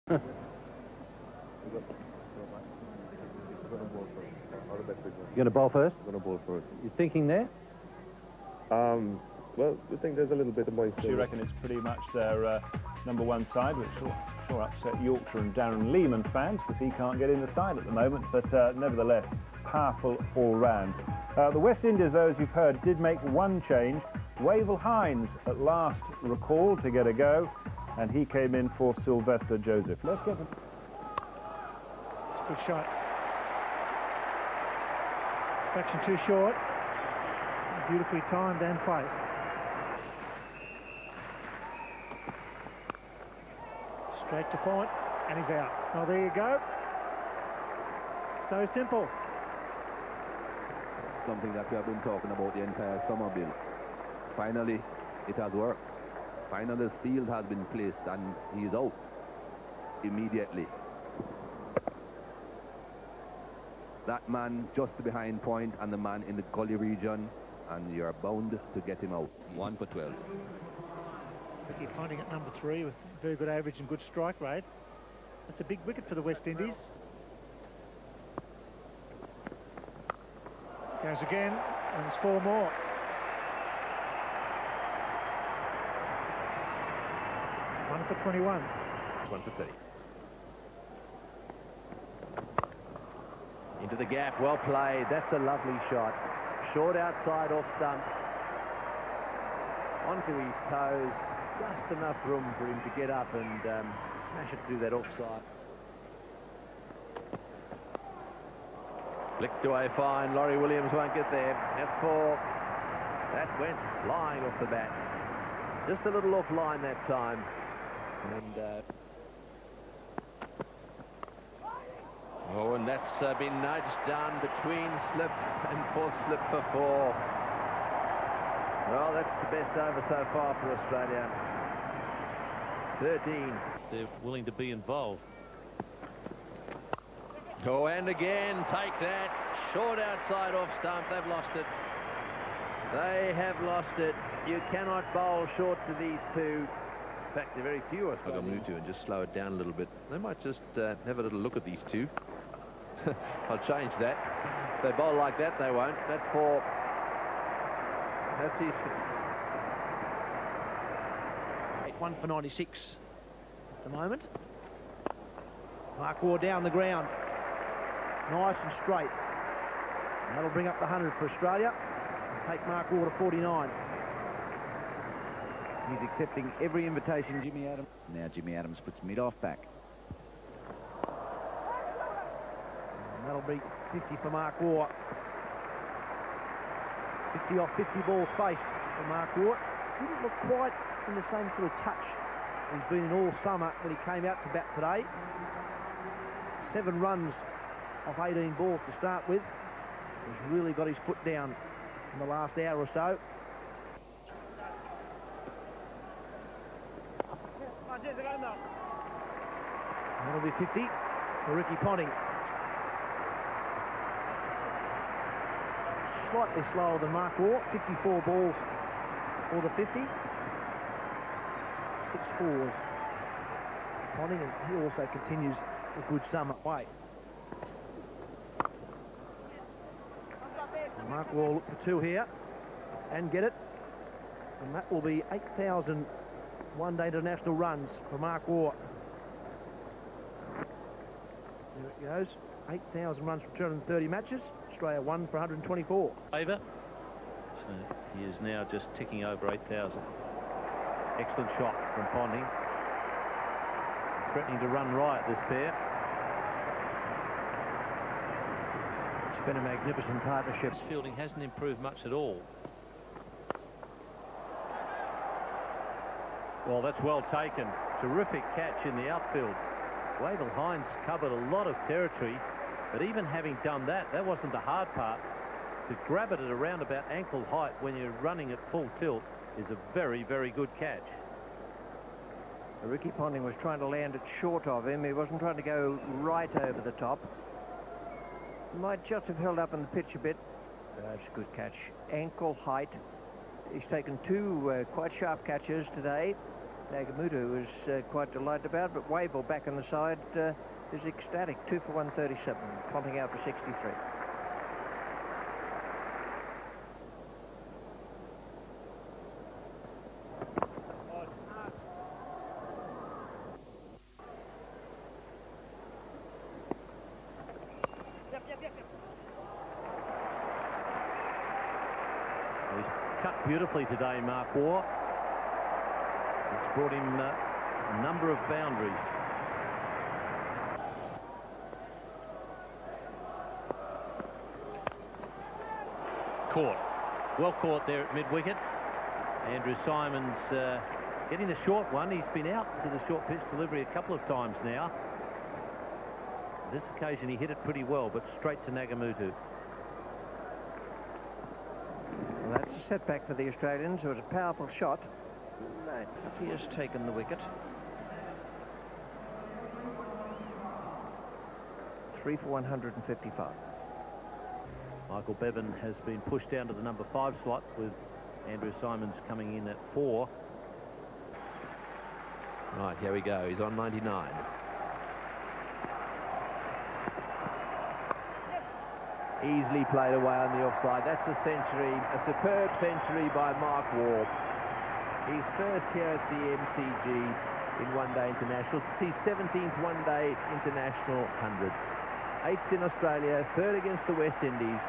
You're going to bowl first? I'm going to bowl first. You're thinking there? Well, I think there's a little bit of moisture. Do you reckon it's pretty much their number one side, which sure upset Yorkshire and Darren Lehman fans because he can't get in the side at the moment, but nevertheless, powerful all round. The West Indies, though, as you've heard, did make one change. Wavell Hines at last recalled to get a go, and he came in for Sylvester Joseph. Let's get them. It's a good shot. Fraction too short. Beautifully timed and placed. Straight to point, and he's out. Well, there you go. So simple. Something that we have been talking about the entire summer, Bill. Finally, it has worked. Finally, the field has been placed, and he's out immediately. That man just behind point and the man in the gully region, and you're bound to get him out. 1 for 12. Ricky Ponting at number 3 with very good average and good strike rate. That's a big wicket for the West Indies. Goes again, and there's 4 more. It's 1 for 21. 1 for 30. Into the gap, well played. That's a lovely shot. Short outside off stump. Onto his toes. Just enough room for him to get up and smash it through that offside. Flicked away fine. Laurie Williams won't get there. That's 4. That went flying off the bat. Just a little offline that time. And oh, and that's been nudged down between slip and 4th slip for 4. Well, that's the best over so far for Australia. 13. They're willing to be involved. Oh, and again, take that. Short outside off stump. They've lost it. They have lost it. You cannot bowl short to these two. In fact, there are very few Australians. To and just slow it down a little bit. They might just have a little look at these two. I'll change that. If they bowl like that, they won't. That's 4. That's his. 1 for 96 at the moment. Mark Waugh down the ground. Nice and straight. That'll bring up the 100 for Australia and take Mark Waugh to 49. He's accepting every invitation, Jimmy Adams. Now Jimmy Adams puts mid-off back. And that'll be 50 for Mark Waugh. 50 off 50 balls faced for Mark Waugh. Didn't look quite in the same sort of touch he's been in all summer when he came out to bat today. 7 runs off 18 balls to start with. He's really got his foot down in the last hour or so. That'll be 50 for Ricky Ponting. Slightly slower than Mark Waugh. 54 balls for the 50. 6 fours. Ponting, and he also continues a good summer way. Mark Waugh look for 2 here and get it. And that will be 8,000 one-day international runs for Mark Waugh. There it goes. 8,000 runs from 230 matches. Australia 1 for 124. Favour. So he is now just ticking over 8,000. Excellent shot from Ponting. Threatening to run riot, this pair. It's been a magnificent partnership. His fielding hasn't improved much at all. Well, that's well taken. Terrific catch in the outfield. Wavell Hines covered a lot of territory, but even having done that, that wasn't the hard part. To grab it at around about ankle height when you're running at full tilt is a very, very good catch. Ricky Ponting was trying to land it short of him. He wasn't trying to go right over the top. Might just have held up on the pitch a bit. That's a good catch. Ankle height. He's taken 2 quite sharp catches today. Nagamutu was quite delighted about, but Wavell back on the side is ecstatic. 2 for 137, pumping out for 63. He's cut beautifully today, Mark Waugh. It's brought him a number of boundaries. Caught. Well caught there at mid-wicket. Andrew Symonds getting the short one. He's been out to the short pitch delivery a couple of times now. This occasion he hit it pretty well, but straight to Nagamutu. Well, that's a setback for the Australians. It was a powerful shot. No, he has taken the wicket. 3 for 155. Michael Bevan has been pushed down to the number 5 slot, with Andrew Symonds coming in at 4. Right, here we go. He's on 99. Easily played away on the offside. That's a century, a superb century by Mark Waugh. His first here at the MCG in one-day internationals. It's his 17th one-day international 100. 8th in Australia, 3rd against the West Indies,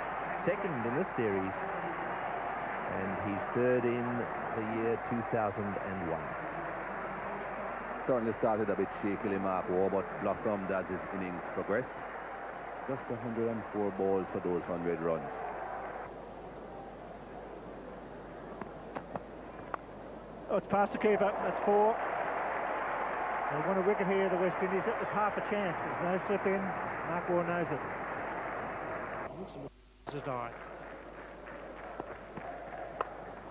2nd in this series, and he's 3rd in the year 2001. Certainly started a bit shakily, Mark Waugh, but blossomed as his innings progressed. Just 104 balls for those 100 runs. Oh, it's past the keeper. That's 4. They want a wicket here, the West Indies. That was half a chance. There's no slip in. Mark Waugh knows it. Looks a dive.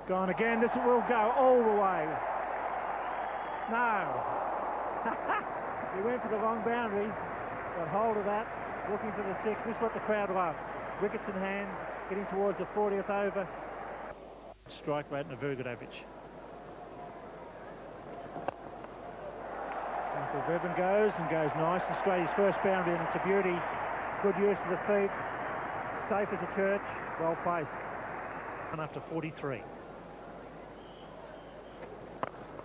Gone again. This will go all the way. No. He went for the long boundary. Got hold of that. Looking for the 6. This is what the crowd loves. Wickets in hand. Getting towards the 40th over. Strike rate and a very good average. Michael Bevan goes nice and straight. His first boundary, and it's a beauty. Good use of the feet. Safe as a church. Well placed. And after 43.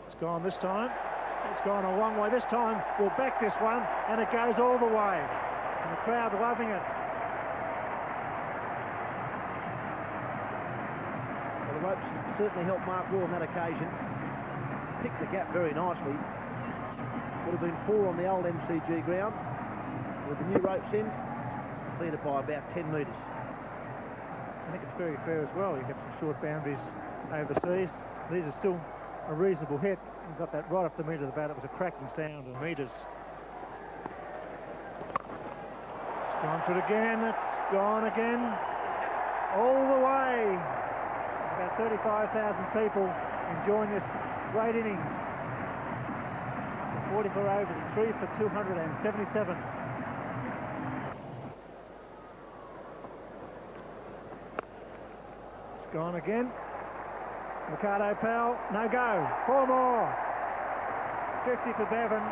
It's gone this time. It's gone a long way this time. We'll back this one, and it goes all the way. And the crowd loving it. Well, the ropes certainly helped Mark Waugh on that occasion. Picked the gap very nicely. Would have been 4 on the old MCG ground. With the new ropes in, cleared it by about 10 metres. I think it's very fair as well. You get some short boundaries overseas. These are still a reasonable hit. You got that right off the metre of the bat. It was a cracking sound of metres. It's gone for it again. It's gone again. All the way. About 35,000 people enjoying this great innings. 44 overs, 3 for 277. It's gone again. Ricardo Powell, no go. 4 more. 50 for Bevan.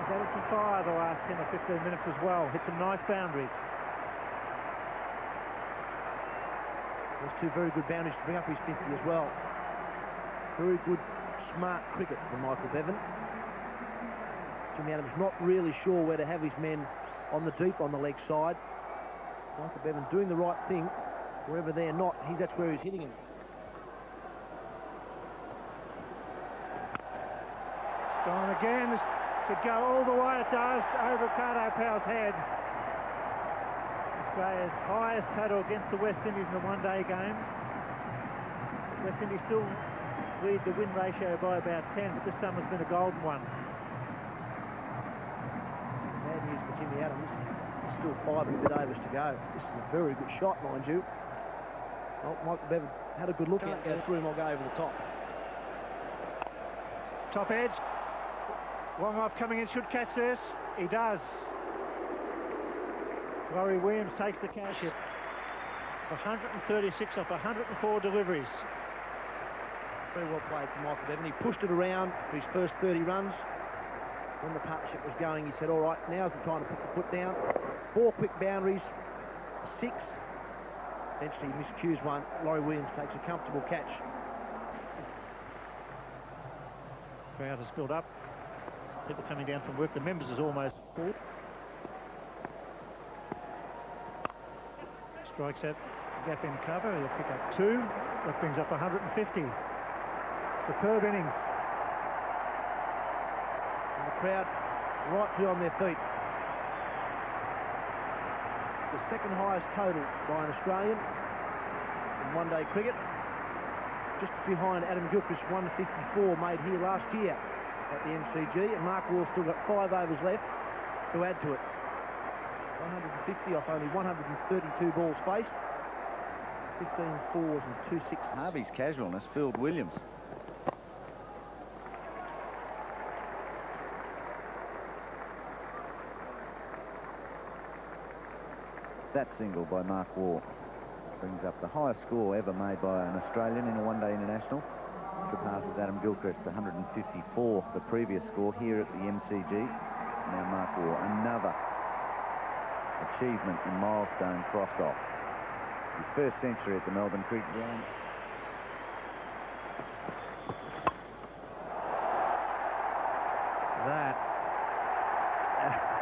He's added some fire the last 10 or 15 minutes as well. Hit some nice boundaries. There's 2 very good boundaries to bring up his 50 as well. Very good, smart cricket from Michael Bevan. Jimmy Adams not really sure where to have his men on the deep on the leg side. Michael Bevan doing the right thing. Wherever they're not, that's where he's hitting him. It's gone again. This could go all the way. It does, over Ricardo Powell's head. Australia's highest total against the West Indies in a one-day game. West Indies still lead the win ratio by about 10, but this summer's been a golden one. Bad news for Jimmy Adams. There's still 5 and a bit overs to go. This is a very good shot, mind you. Oh, Michael Bevan had a good look at it. Go through him, I'll go over the top. Top edge. Long off coming in, should catch this. He does. Laurie Williams takes the catch hit. 136 off 104 deliveries. Very well played from Michael Bevan. He pushed it around for his first 30 runs. When the partnership was going, he said, all right, now's the time to put the foot down. 4 quick boundaries, 6. Eventually he miscues one. Laurie Williams takes a comfortable catch. Crowd has filled up. People coming down from work. The members is almost full. Strikes out gap in cover. He'll pick up 2. That brings up 150. Superb innings. And the crowd rightly on their feet. The second highest total by an Australian in one-day cricket. Just behind Adam Gilchrist's 154 made here last year at the MCG, and Mark Wall's still got 5 overs left to add to it. 150 off only 132 balls faced. 15 fours and 2 sixes. Harvey's casualness filled Williams. That single by Mark Waugh brings up the highest score ever made by an Australian in a one-day international. Surpasses Adam Gilchrist, 154, the previous score here at the MCG. Now Mark Waugh, another achievement and milestone crossed off. His first century at the Melbourne Cricket Ground.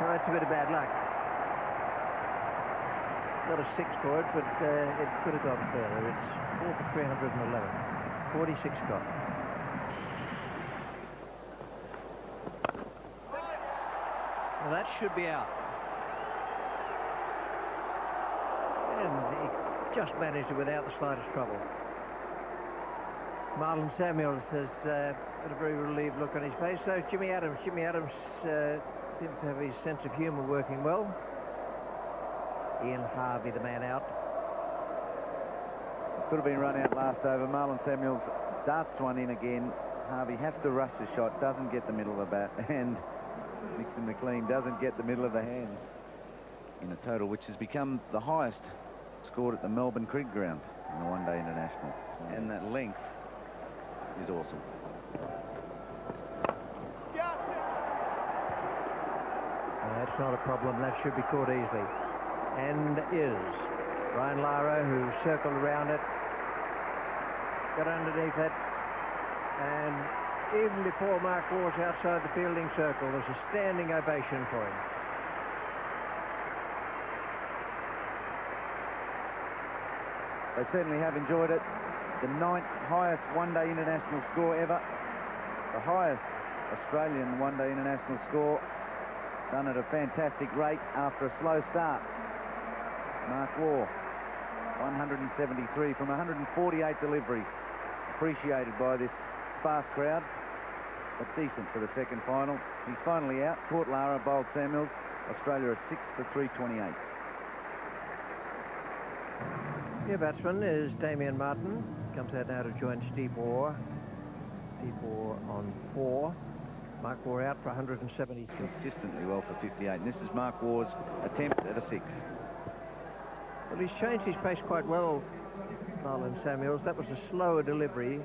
That's a bit of bad luck. It's not a 6 for it, but it could have gone further. It's 4 for 311. 46 got. Well, that should be out. And he just managed it without the slightest trouble. Marlon Samuels has got a very relieved look on his face. So is Jimmy Adams. Jimmy Adams seems to have his sense of humour working well. Ian Harvey, the man out. Could have been run out last over. Marlon Samuels darts one in again. Harvey has to rush the shot, doesn't get the middle of the bat, and Nixon McLean doesn't get the middle of the hands. In a total which has become the highest scored at the Melbourne Cricket Ground in a one-day international. And that length is awesome. That's not a problem. That should be caught easily. And is. Ryan Lara, who circled around it, got underneath it, and even before Mark Waugh's outside the fielding circle, there's a standing ovation for him. They certainly have enjoyed it. The 9th highest one-day international score ever. The highest Australian one-day international score, done at a fantastic rate after a slow start. Mark Waugh, 173 from 148 deliveries. Appreciated by this sparse crowd, but decent for the second final. He's finally out. Caught Lara, bowled Samuels. Australia are 6 for 328. Your batsman is Damien Martin. Comes out now to join Steve Waugh. Steve Waugh on 4. Mark Waugh out for 173. Consistently well for 58. And this is Mark Waugh's attempt at a 6. Well, he's changed his pace quite well, Marlon Samuels. That was a slower delivery.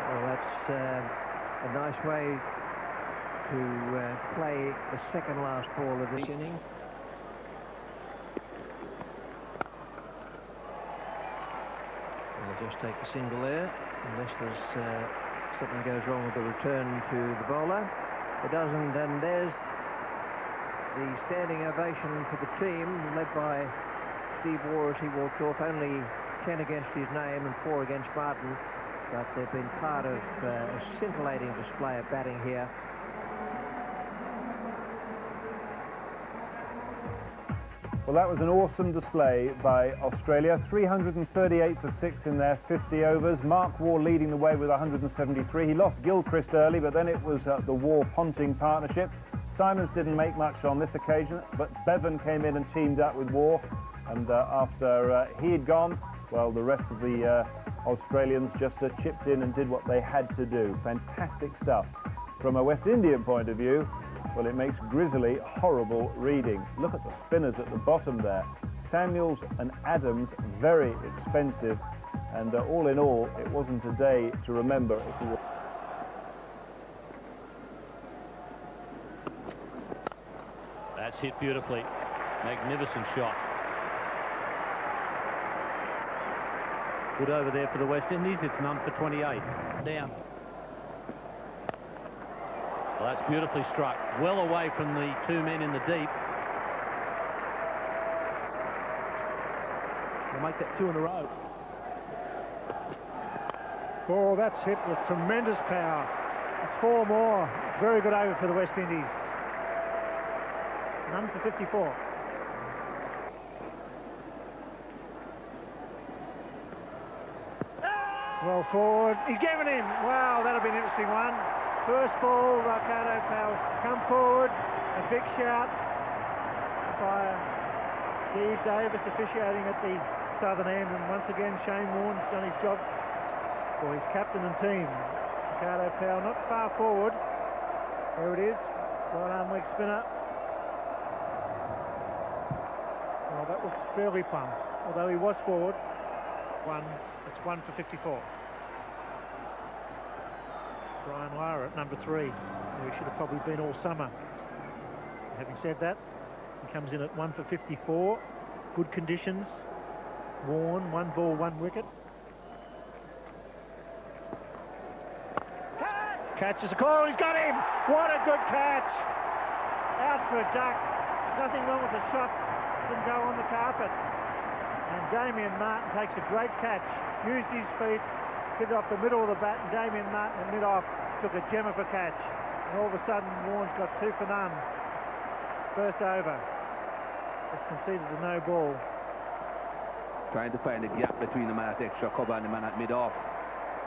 Well, that's a nice way to play the second last ball of this inning. We'll just take the single there, unless there's something goes wrong with the return to the bowler. It doesn't, and there's the standing ovation for the team, led by Steve Waugh as he walked off. Only 10 against his name and 4 against Martin, but they've been part of a scintillating display of batting here. Well, that was an awesome display by Australia. 338 for 6 in their 50 overs. Mark Waugh leading the way with 173. He lost Gilchrist early, but then it was the Waugh-Ponting partnership. Simons didn't make much on this occasion, but Bevan came in and teamed up with Waugh. And after he had gone, well, the rest of the Australians just chipped in and did what they had to do. Fantastic stuff. From a West Indian point of view, well, it makes Grizzly horrible reading. Look at the spinners at the bottom there. Samuels and Adams, very expensive, and all in all, it wasn't a day to remember if you were... That's hit beautifully. Magnificent shot. Good over there for the West Indies. It's none for 28. Down. Well, that's beautifully struck. Well away from the two men in the deep. They'll make that 2 in a row. Oh, that's hit with tremendous power. It's 4 more. Very good over for the West Indies. It's none for 54. Well forward. He's given him. Wow, that'll be an interesting one. First ball, Ricardo Powell come forward. A big shout by Steve Davis officiating at the southern end. And once again, Shane Warne's done his job for his captain and team. Ricardo Powell not far forward. There it is. Right arm leg spinner. Well, that looks fairly plumb. Although he was forward. It's 1 for 54. Brian Lara at number 3, where he should have probably been all summer. Having said that, he comes in at 1 for 54. Good conditions. Warne, 1 ball, 1 wicket. Catches a call, he's got him! What a good catch! Out for a duck. Nothing wrong with the shot. Didn't go on the carpet. And Damien Martin takes a great catch. Used his feet, hit it off the middle of the bat, and Damien Martin at mid-off took a gem of a catch. And all of a sudden, Warne's got 2 for none. First over. Just conceded a no ball. Trying to find a gap between the man at extra cover and the man at mid-off.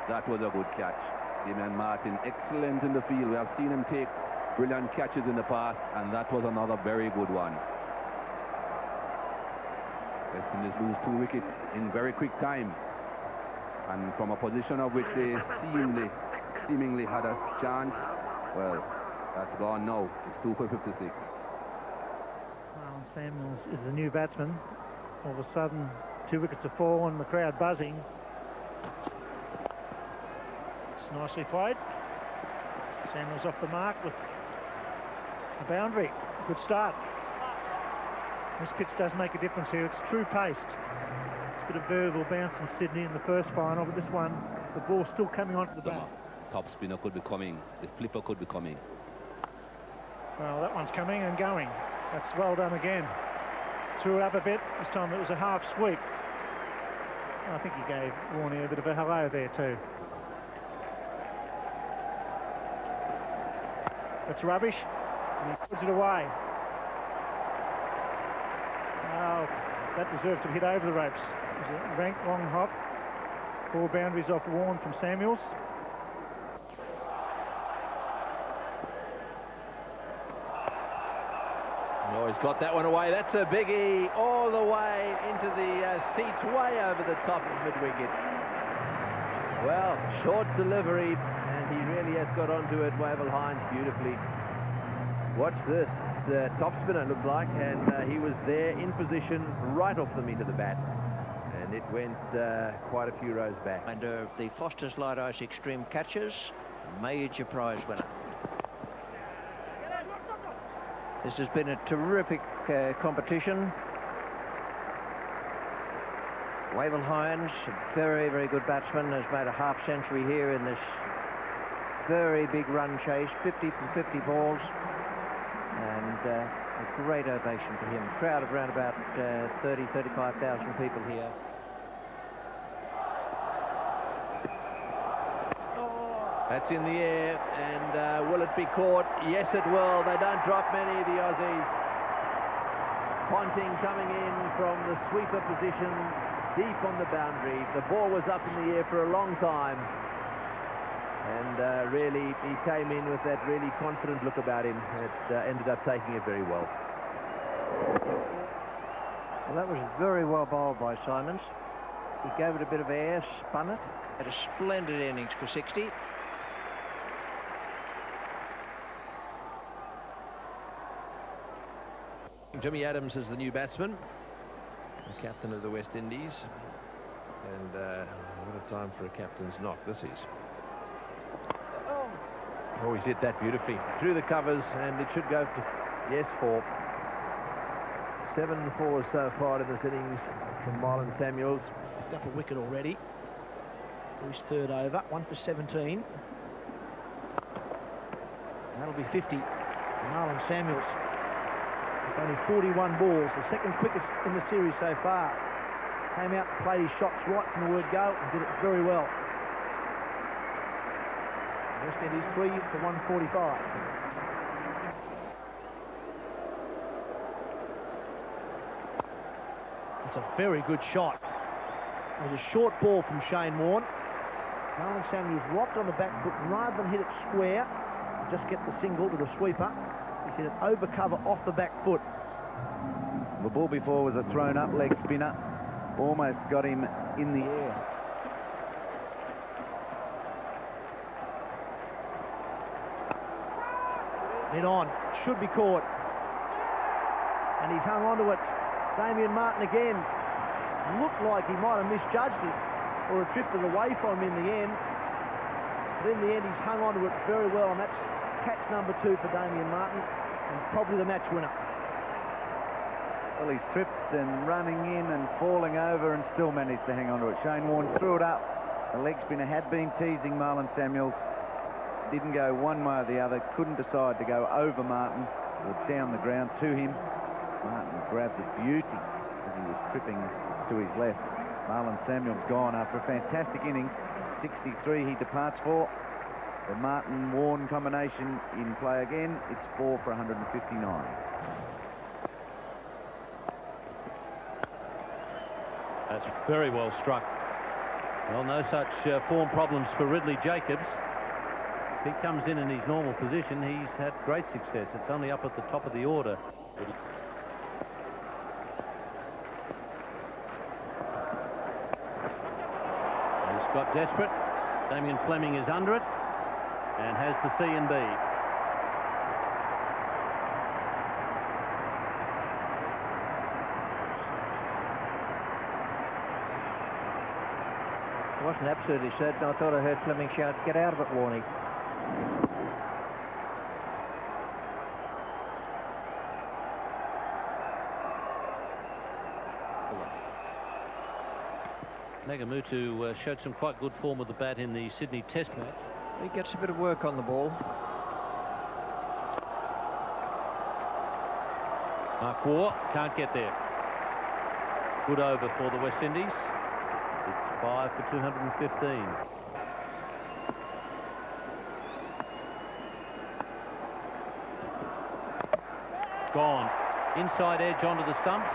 That was a good catch. Damien Martin, excellent in the field. We have seen him take brilliant catches in the past, and that was another very good one. West Indies lose 2 wickets in very quick time, and from a position of which they seemingly had a chance, well, that's gone now. It's 2 for 56. Well, Samuels is the new batsman. All of a sudden, 2 wickets have fallen, the crowd buzzing. It's nicely played. Samuels off the mark with a boundary. Good start. This pitch does make a difference here. It's true paced. It's a bit of variable bounce in Sydney in the first final, but this one, the ball's still coming onto the bat. Top spinner could be coming. The flipper could be coming. Well, that one's coming and going. That's well done again. Threw it up a bit. This time it was a half sweep. I think he gave Warne a bit of a hello there too. That's rubbish. And he puts it away. Oh, that deserved to hit over the ropes. It was a rank long hop. 4 boundaries off Warne from Samuels. Oh, he's got that one away. That's a biggie all the way into the seats, way over the top of mid-wicket. Well, short delivery, and he really has got onto it, Wavell Hines, beautifully. Watch this. It's a top spinner, it looked like, and he was there in position right off the meat of the bat. And it went quite a few rows back. And the Foster's Light Ice Extreme Catches, major prize winner. This has been a terrific competition. Wavell Hines, a very, very good batsman, has made a half-century here in this very big run chase, 50 from 50 balls. And a great ovation for him. A crowd of around about 30, 35,000 people here. That's in the air, and will it be caught? Yes, it will. They don't drop many of the Aussies. Ponting coming in from the sweeper position, deep on the boundary. The ball was up in the air for a long time. And really, he came in with that really confident look about him. It ended up taking it very well. Well, that was very well bowled by Simons. He gave it a bit of air, spun it. Had a splendid innings for 60. Jimmy Adams is the new batsman, the captain of the West Indies. And what a time for a captain's knock this is. Oh, he's hit that beautifully. Through the covers, and it should go to, yes, 4. 7 fours so far in this innings from Marlon Samuels. Picked up a wicket already for his third over. 1 for 17. That'll be 50 for Marlon Samuels. With only 41 balls, the second quickest in the series so far. Came out and played his shots right from the word go and did it very well. West Indies 3 for 145. It's a very good shot. It was a short ball from Shane Warne. Marlon Samuels rocked on the back foot rather than hit it square. Just get the single to the sweeper. He's hit it over cover off the back foot. The ball before was a thrown up leg spinner. Almost got him in the air. Head on, should be caught. And he's hung on to it. Damien Martin again. Looked like he might have misjudged it or it drifted away from him in the end. But in the end, he's hung on to it very well, and that's catch number 2 for Damien Martin, and probably the match winner. Well, he's tripped and running in and falling over and still managed to hang on to it. Shane Warne threw it up. The leg spinner had been teasing Marlon Samuels. Didn't go one way or the other. Couldn't decide to go over Martin or down the ground to him. Martin grabs a beauty as he was tripping to his left. Marlon Samuels gone after a fantastic innings. 63 he departs for. The Martin-Warne combination in play again. It's 4 for 159. That's very well struck. Well, no such form problems for Ridley Jacobs. If he comes in his normal position, he's had great success. It's only up at the top of the order. He's got desperate. Damien Fleming is under it and has the C and B. I wasn't absolutely certain. I thought I heard Fleming shout, "Get out of it, Warnie." Nagamutu showed some quite good form with the bat in the Sydney Test match. He gets a bit of work on the ball. Mark Waugh can't get there. Good over for the West Indies. It's 5 for 215. Gone. Inside edge onto the stumps.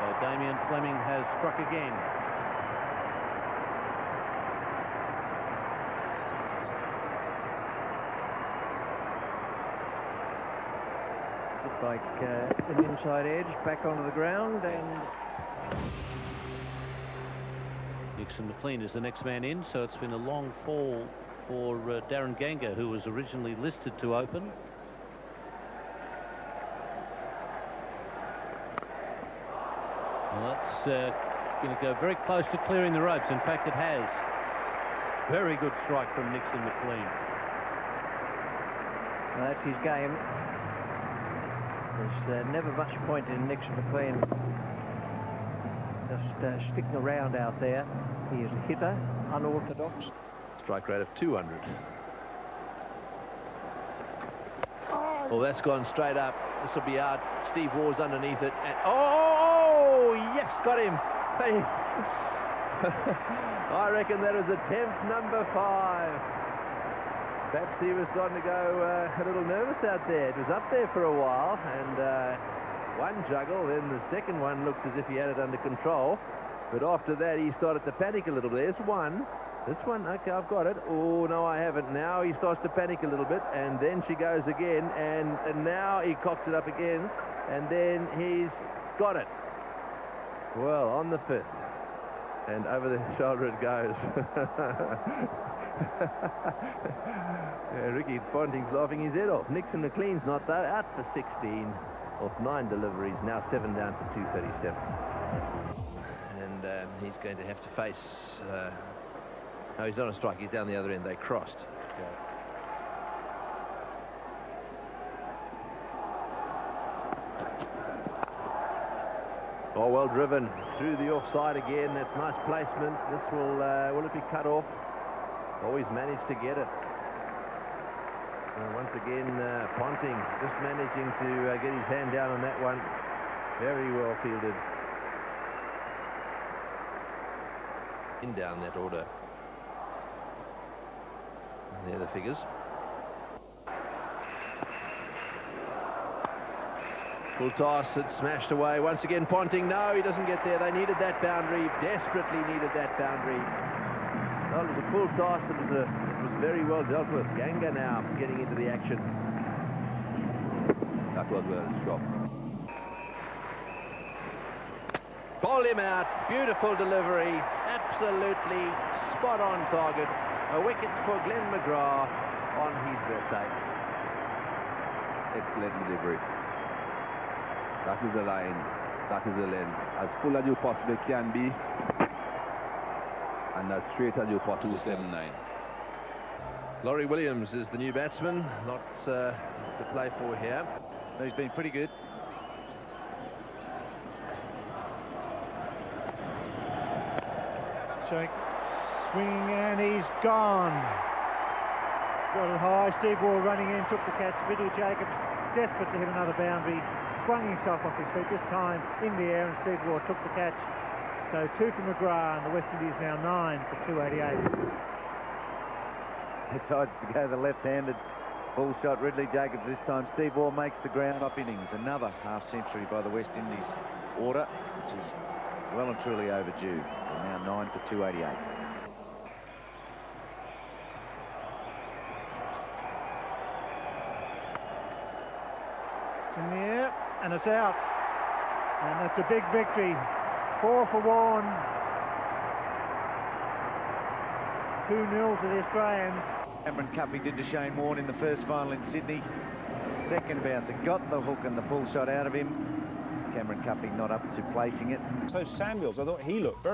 So Damien Fleming has struck again. Looked like an inside edge back onto the ground, and Nixon McLean is the next man in, so it's been a long fall for Darren Ganga, who was originally listed to open. Well, that's going to go very close to clearing the ropes. In fact, it has. Very good strike from Nixon McLean. well, that's his game. There's never much point in Nixon McLean just sticking around out there. He is a hitter, unorthodox. Strike rate of 200. Well, that's gone straight up. This will be out. Steve Waugh's underneath it. And oh, yes, got him. Hey. I reckon that was attempt number 5. Perhaps he was starting to go a little nervous out there. It was up there for a while, and one juggle, then the second one looked as if he had it under control. But after that, he started to panic a little. There's one. This one, okay, I've got it. Oh, no, I haven't. Now he starts to panic a little bit, and then she goes again, and now he cocks it up again, and then he's got it. Well, on the 5th, and over the shoulder it goes. Yeah, Ricky Ponting's laughing his head off. Nixon McLean's not there, out for 16. off 9 deliveries, now 7 down for 237. And he's going to have to face... no, he's not a strike, he's down the other end. They crossed. So. Oh, well driven through the offside again. That's nice placement. This will it be cut off? Always managed to get it. Once again, Ponting just managing to get his hand down on that one. Very well fielded. In down that order. And there are the figures. Full toss, it's smashed away. Once again, Ponting. No, he doesn't get there. They needed that boundary. Desperately needed that boundary. Well, it was a full toss. It was very well dealt with. Ganga now getting into the action. That was well shot. Bowled him out. Beautiful delivery. Absolutely spot on target. A wicket for Glenn McGrath on his birthday. Excellent delivery. That is the line. That is the length. As full as you possibly can be. And as straight as you possibly 7-9. Laurie Williams is the new batsman. Lots to play for here. He's been pretty good. Shake, swinging, and he's gone. Got it high. Steve Waugh running in, took the catch. Vidya Jacobs desperate to hit another boundary. Swung himself off his feet, this time in the air, and Steve Waugh took the catch. So 2 for McGrath, and the West Indies now 9 for 288. Decides to go the left-handed full shot. Ridley Jacobs this time. Steve Waugh makes the ground up innings. Another half-century by the West Indies order, which is well and truly overdue. They're now 9 for 288. It's in the air, and it's out. And that's a big victory. 4 for Warren. 2-0 to the Australians. Cameron Cuffey did to Shane Warne in the first final in Sydney. Second bouncer got the hook and the full shot out of him. Cameron Cuffey not up to placing it. So Samuels, I thought he looked very